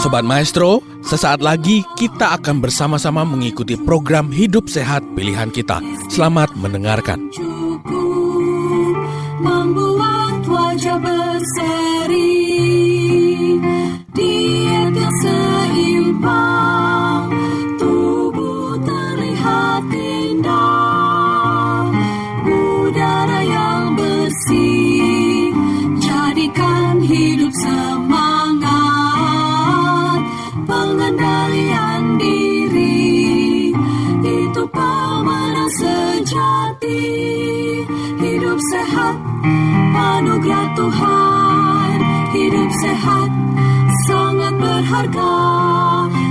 Sobat Maestro, sesaat lagi kita akan bersama-sama mengikuti program Hidup Sehat Pilihan Kita. Selamat mendengarkan. Membuat wajah berseri, diet yang seimbang, tubuh terlihat indah, udara yang bersih, jadikan hidup semangat, pengendalian diri, itu pemenang sejati. Hidup sehat, anugerah Tuhan. Hidup sehat, sangat berharga.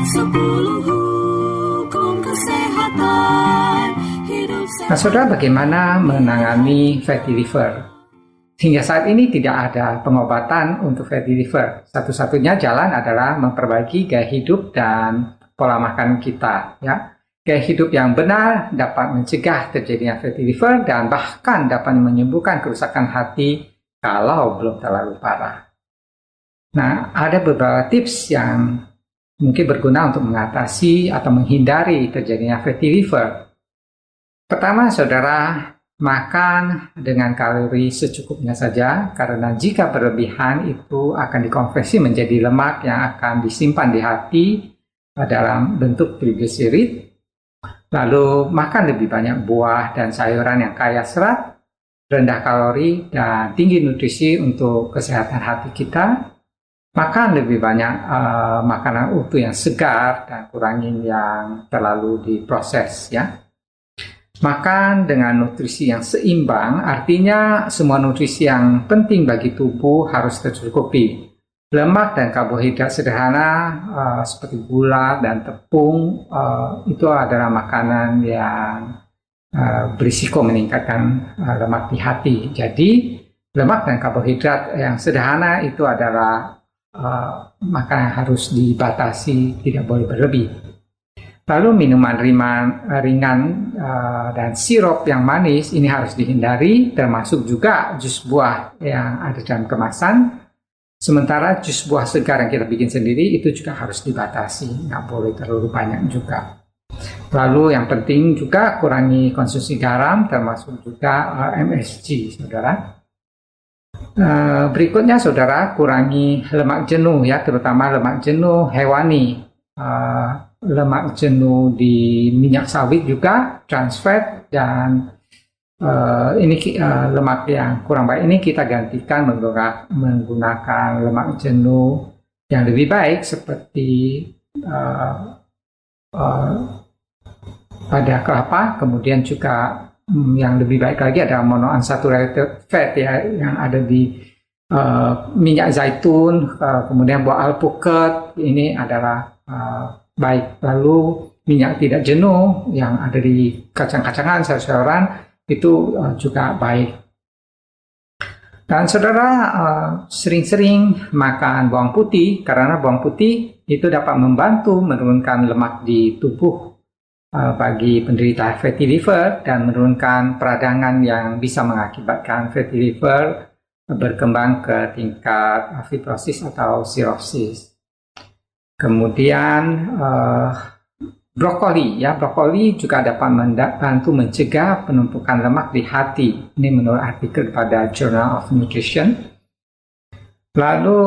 10 hukum kesehatan. Hidup sehat. Nah, saudara, bagaimana menangani fatty liver? Hingga saat ini tidak ada pengobatan untuk fatty liver. Satu-satunya jalan adalah memperbaiki gaya hidup dan pola makan kita, ya. Gaya hidup yang benar dapat mencegah terjadinya fatty liver dan bahkan dapat menyembuhkan kerusakan hati kalau belum terlalu parah. Nah, ada beberapa tips yang mungkin berguna untuk mengatasi atau menghindari terjadinya fatty liver. Pertama, saudara, makan dengan kalori secukupnya saja, karena jika berlebihan itu akan dikonversi menjadi lemak yang akan disimpan di hati dalam bentuk trigliserid. Lalu makan lebih banyak buah dan sayuran yang kaya serat, rendah kalori, dan tinggi nutrisi untuk kesehatan hati kita. Makan lebih banyak makanan utuh yang segar dan kurangin yang terlalu diproses, ya. Makan dengan nutrisi yang seimbang, artinya semua nutrisi yang penting bagi tubuh harus tercukupi. Lemak dan karbohidrat sederhana seperti gula dan tepung itu adalah makanan yang berisiko meningkatkan lemak di hati. Jadi lemak dan karbohidrat yang sederhana itu adalah makanan yang harus dibatasi, tidak boleh berlebih. Lalu minuman ringan dan sirup yang manis ini harus dihindari, termasuk juga jus buah yang ada dalam kemasan. Sementara jus buah segar yang kita bikin sendiri itu juga harus dibatasi, nggak boleh terlalu banyak juga. Lalu yang penting juga kurangi konsumsi garam, termasuk juga MSG, saudara. Berikutnya, saudara, kurangi lemak jenuh, ya, terutama lemak jenuh hewani, lemak jenuh di minyak sawit juga, trans fat, dan lemak yang kurang baik ini kita gantikan menggunakan lemak jenuh yang lebih baik seperti pada kelapa. Kemudian juga yang lebih baik lagi adalah monounsaturated fat, ya, yang ada di minyak zaitun, kemudian buah alpukat ini adalah baik. Lalu minyak tidak jenuh yang ada di kacang-kacangan, sayur-sayuran itu juga baik. Dan saudara, sering-sering makan bawang putih, karena bawang putih itu dapat membantu menurunkan lemak di tubuh bagi penderita fatty liver dan menurunkan peradangan yang bisa mengakibatkan fatty liver berkembang ke tingkat fibrosis atau sirosis. Kemudian brokoli, ya, brokoli juga dapat membantu mencegah penumpukan lemak di hati. Ini menurut artikel pada Journal of Nutrition. Lalu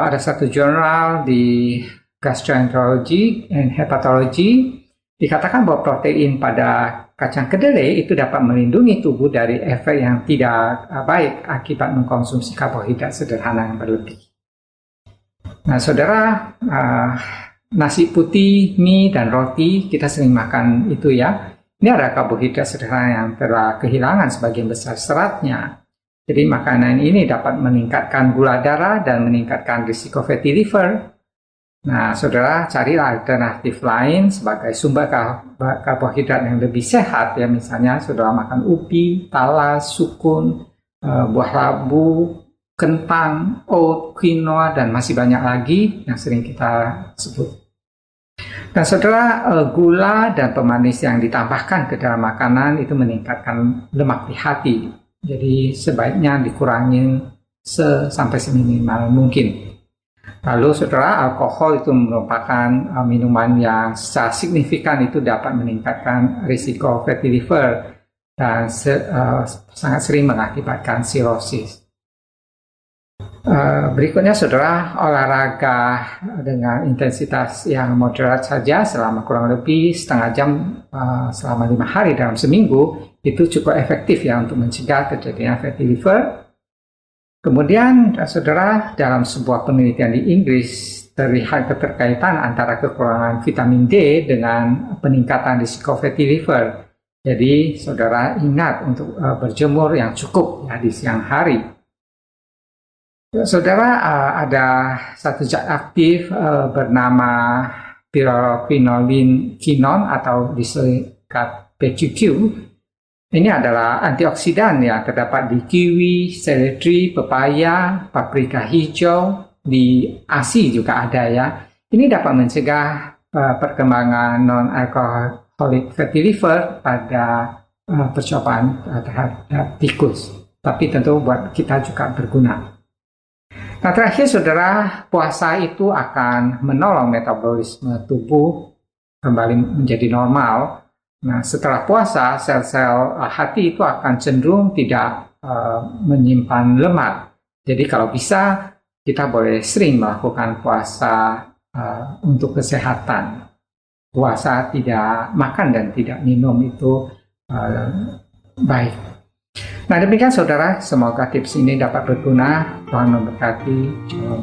ada satu jurnal di Gastroenterology and Hepatology dikatakan bahwa protein pada kacang kedelai itu dapat melindungi tubuh dari efek yang tidak baik akibat mengkonsumsi karbohidrat sederhana yang berlebih. Nah, saudara, nasi putih, mie, dan roti, kita sering makan itu, ya. Ini adalah karbohidrat sederhana yang telah kehilangan sebagian besar seratnya. Jadi makanan ini dapat meningkatkan gula darah dan meningkatkan risiko fatty liver. Nah, saudara, carilah alternatif lain sebagai sumber karbohidrat yang lebih sehat, ya. Misalnya saudara makan ubi, talas, sukun, buah labu, kentang, oat, quinoa, dan masih banyak lagi yang sering kita sebut. Dan saudara, gula dan pemanis yang ditambahkan ke dalam makanan itu meningkatkan lemak di hati. Jadi sebaiknya dikurangin sampai seminimal mungkin. Lalu saudara, alkohol itu merupakan minuman yang secara signifikan itu dapat meningkatkan risiko fatty liver dan sangat sering mengakibatkan sirosis. Berikutnya saudara, olahraga dengan intensitas yang moderat saja selama kurang lebih setengah jam selama 5 hari dalam seminggu itu cukup efektif ya untuk mencegah terjadinya fatty liver. Kemudian, saudara, dalam sebuah penelitian di Inggris terlihat keterkaitan antara kekurangan vitamin D dengan peningkatan risiko fatty liver. Jadi, saudara ingat untuk berjemur yang cukup ya di siang hari. Saudara, ada satu zat aktif bernama pyrroloquinolin atau disingkat PQQ. Ini adalah antioksidan yang terdapat di kiwi, seledri, pepaya, paprika hijau, di ASI juga ada ya. Ini dapat mencegah perkembangan non-alcoholic fatty liver pada percobaan terhadap tikus. Tapi tentu buat kita juga berguna. Nah, terakhir saudara, puasa itu akan menolong metabolisme tubuh kembali menjadi normal. Nah, setelah puasa, sel-sel hati itu akan cenderung tidak menyimpan lemak. Jadi kalau bisa, kita boleh sering melakukan puasa untuk kesehatan. Puasa tidak makan dan tidak minum itu baik. Nah, demikian saudara, semoga tips ini dapat berguna. Tuhan memberkati. Shalom.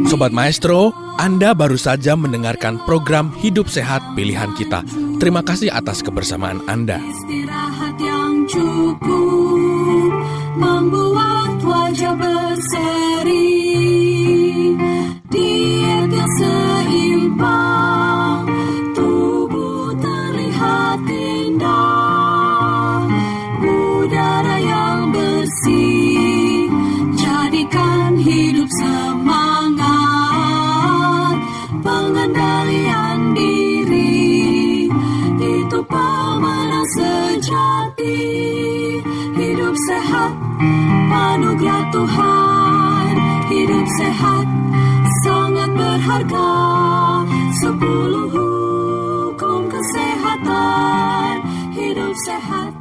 Sobat Maestro, Anda baru saja mendengarkan program Hidup Sehat Pilihan Kita. Terima kasih atas kebersamaan Anda. Istirahat yang cukup membuat wajah berseri. Diet yang seimbang, tubuh terlihat indah. Udara yang bersih, jadikan hidup semangat. Pengendalian diri, itu pemenang sejati. Hidup sehat, anugerah Tuhan. Hidup sehat, sangat berharga. 10 hukum kesehatan. Hidup sehat.